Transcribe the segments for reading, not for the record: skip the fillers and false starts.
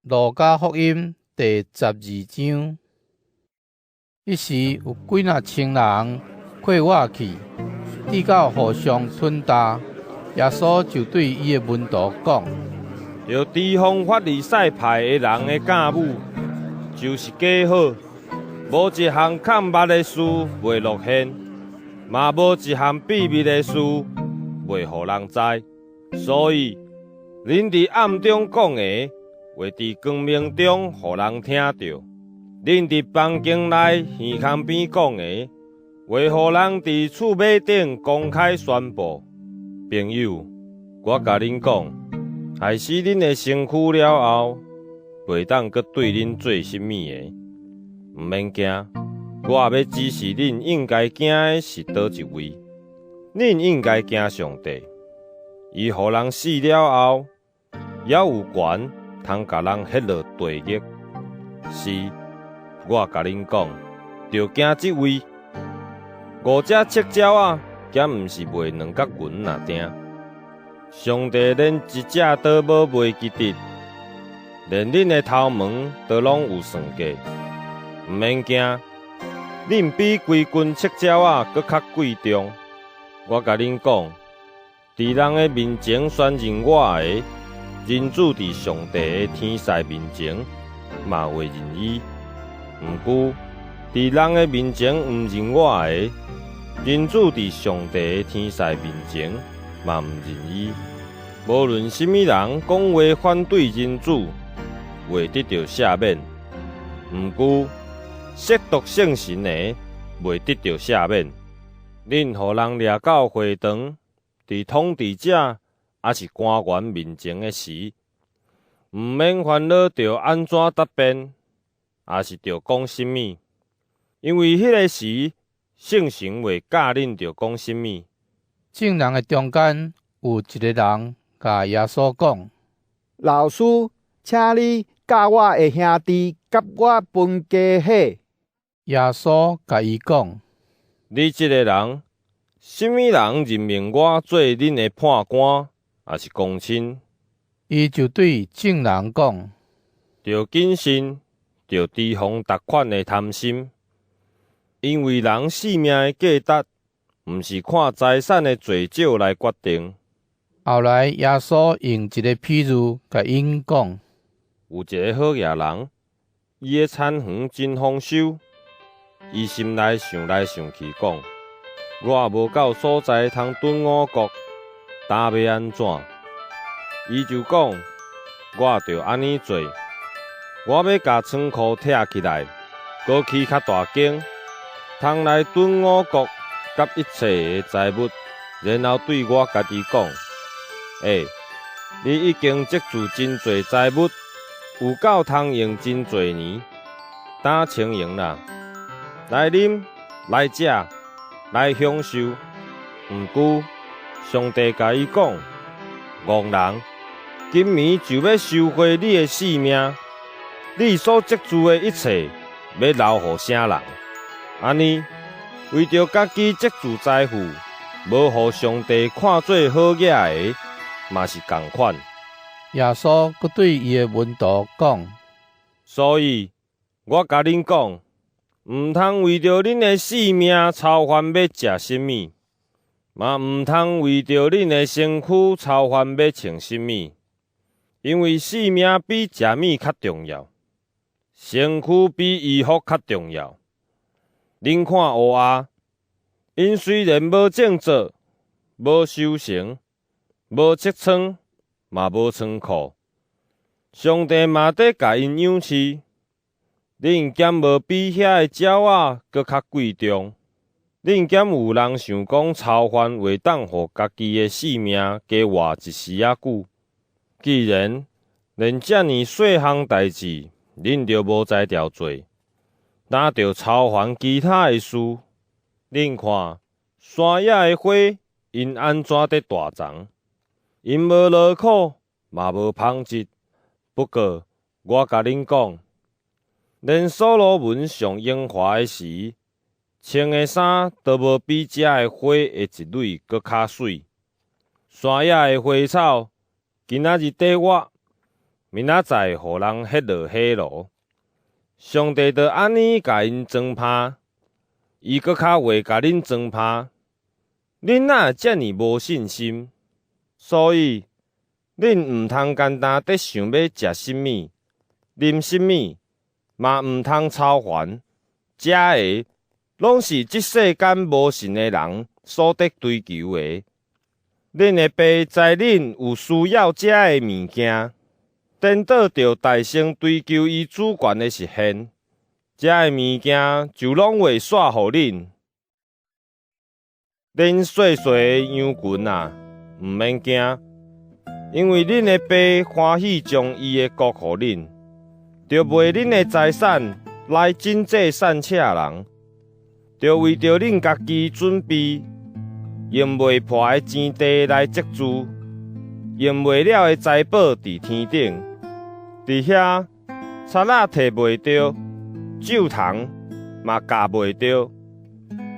路加福音第12章，一时有几若千人快活去，直到互相吞踏。耶稣就对伊的门徒讲：着提防法利赛派的人的假母，就是假好，无一项看捌的事袂露现，嘛无一项秘密的事袂互人知。所以，恁伫暗中讲的，会伫光明中互人听到；恁伫房间内耳孔边讲的，会互人伫厝尾顶公开宣布。朋友，我甲恁讲，害死恁的身躯了后，袂当阁对恁做甚物的，毋免惊。我也要指示恁应该惊的是倒一位。恁应该惊上帝，伊互人死了后，也有权通甲人迄落地狱。是，我甲恁讲，着惊即位。5只赤鸟啊，咸毋是卖2角银若定。上帝连一只都无卖记得，连恁的头毛都拢有算计。毋免惊，恁比规群赤鸟啊搁较贵重。我甲恁讲，伫人的面前宣认我的，人子伫上帝的天使面前嘛会认伊；毋过，伫人的面前毋认我的，人子伫上帝的天使面前嘛毋认伊。无论什么人讲话反对人子，会得到赦免；毋过，亵渎圣神的，袂得到赦免。恁互人掠到会堂，伫统治者还是官员面前的时，毋免烦恼着安怎答辩，也是着讲什么，因为迄个时，圣神会教恁着讲什么。众人的中间有一个人甲耶稣讲：老师，请你教我的兄弟甲我分家伙。耶稣甲伊讲：你这个人，什么人任命我做恁的判官，还是公亲？伊就对众人讲：着谨慎，着提防逐款的贪心，因为人性命的价值，毋是看财产的多少来决定。后来耶稣用一个譬喻甲因讲：有一个好野人，伊的产园真丰收，伊心内想来想去讲：我也无够所在通囤5谷，打要安怎？伊就讲：我着安尼做，我要甲仓库拆起来，搁起较大间，通来囤5谷甲一切的财物，然后对我家己讲：你已经积聚真侪财物，有够通用真侪年，打清闲啦，来啉，来食，来享受。毋过，上帝甲伊讲：戆人，今暝就要收回你的性命，你所积聚的一切，要留互啥人？安尼，为着家己积聚财富，无互上帝看做好野的，嘛是同款。耶稣阁对伊的门徒讲：所以，我甲恁讲，毋通为着恁的性命操烦要食甚物，嘛毋通为着恁的身躯操烦要穿甚物，因为性命比食物较重要，身躯比衣服较重要。恁看乌鸦，因虽然无种作，无收成，无切仓，嘛无仓库，上帝嘛得甲因养饲。恁减无比遐个鸟仔搁较贵重？恁减有人想讲操烦会当互家己的性命加活一时仔久？既然连遮尔细项代志，恁就无才调做，哪着操烦其他的事？恁看山野的花，因安怎得大长？因无劳苦，嘛无纺织。不过我甲恁讲，连所罗门上荣华的时，穿的衫都无比遮的花的一蕊搁较水。山野的花草，今仔日缀我，明仔载互人迄落火炉。上帝就安尼甲因装拍，伊搁较话甲恁装拍，恁哪遮尔无信心？所以恁毋通简单得想要食甚物、啉甚物，嘛毋通操烦。食的拢是即世间无神的人所得追求的。恁的爸知恁有需要食的物件，颠倒着大声追求伊主权的实现，遮的物件就拢会煞互恁。恁细细的羊群啊，毋免惊，因为恁的爸欢喜将伊的国互恁，着卖恁的财产来真济善车人，着为着恁家己准备用袂破的钱地来积聚，用袂了的财宝伫天顶。伫遐，贼仔摕袂着，酒桶嘛夹袂着，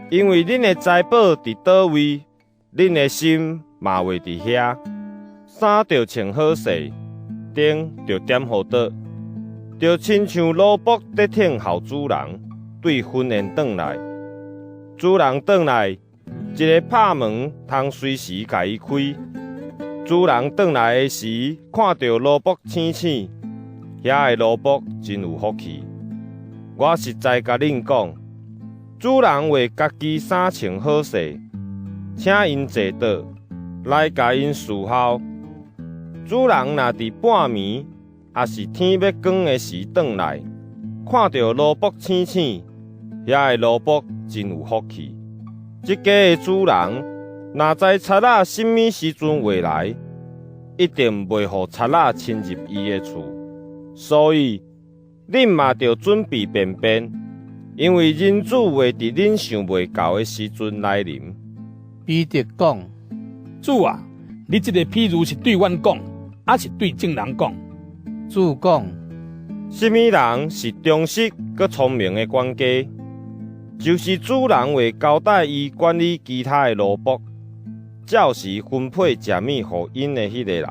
因为恁的财宝伫倒位，恁的心嘛会伫遐。衫着穿好势，灯着点好倒，着亲像奴仆在听候主人对婚宴转来。主人转来，一个拍门，通随时甲伊开。主人转来的时，看到奴仆醒醒，遐个奴仆真有福气。我实在甲恁讲，主人为家己衫穿好势，请因坐倒来甲因侍候。主人若伫半暝，也是天要光的时转来，看到奴仆醒醒，遐个奴仆真有福气。即家的主人若知贼仔什么时阵会来，一定袂互贼仔侵入伊的厝。所以恁嘛着准备便便，因为人子会伫恁想袂到的时阵来临。彼得讲：主啊，你这个譬如是对阮讲，还是对众人讲？主讲：什么人是忠实佮聪明的管家？就是主人会交代伊管理其他的奴仆，照时分配食物予因的迄个人。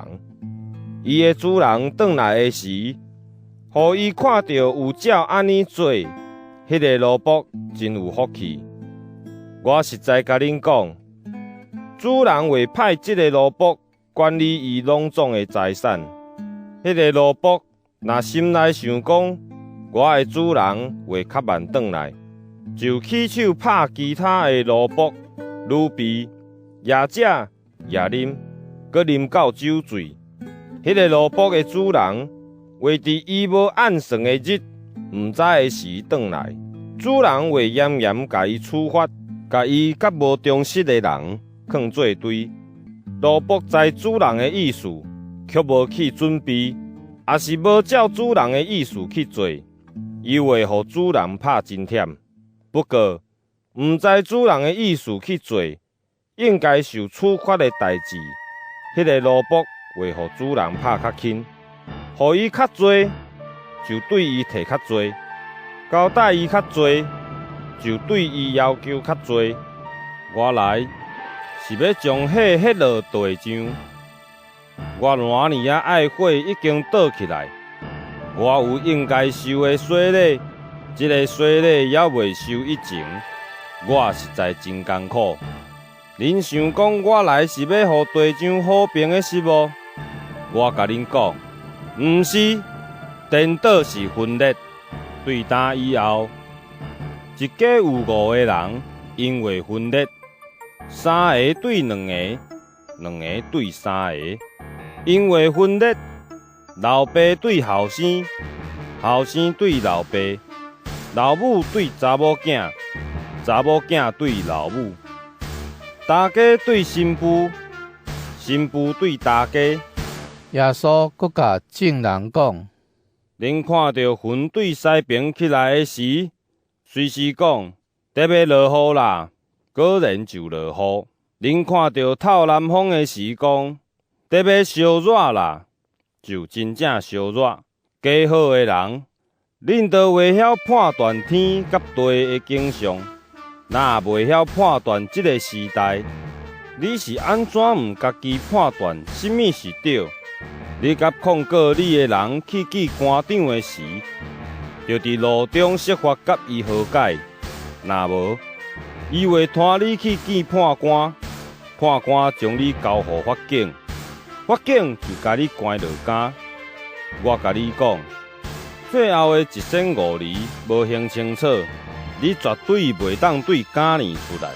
伊的主人转来的时，互伊看到有照安尼做，迄个奴仆真有福气。我实在甲恁讲，主人会派即个奴仆管理伊拢总的财产。迄个奴仆若心内想讲，我的主人会较慢转来，就起手拍其他的奴仆，女婢也食也啉，佮啉到酒醉。迄个奴仆的主人会伫伊无按算的日，毋知的时转来，主人会严严甲伊处罚，甲伊甲无忠实的人囥做堆。奴仆知主人的意思，却无去准备，也是无照主人的意思去做，伊会互主人拍真忝。不过，毋知主人的意思去做，应该受处罚的代志，迄个奴仆会互主人拍较轻，互伊较多，就对伊摕较多；交代伊较多，就对伊要求较多。我来是要将火迄落地上。我烂年啊爱火已经倒起来，我有应该受的洗礼，这个洗礼也未受以前，我实在真艰苦。恁想讲我来是要互地上和平的是无？我甲恁讲，毋是，颠倒是分裂。对打以后，一家有5个人，因为分裂，3个对2个，2个对3个，因为分裂，老爸对后生，后生对老爸，老母对查某囝，查某囝对老母，大家对新妇，新妇对大家。耶稣阁甲众人讲：恁看到云对西边起来的时，随时讲得要落雨啦，果然就落雨。恁看到透南风的时，讲得要烧热啦，就真正烧热。加好的人，恁都袂晓判断天甲地的景象，若袂晓判断这个时代，你是安怎毋家己判断什么是对，你甲控告你的人去见官长的时，就伫路中设法甲伊和解。若无，伊会拖你去见判官，判官将你交予法警，法警就甲你关落监。我甲你讲，最后的1,500厘无还清楚，你绝对袂当对假年出来。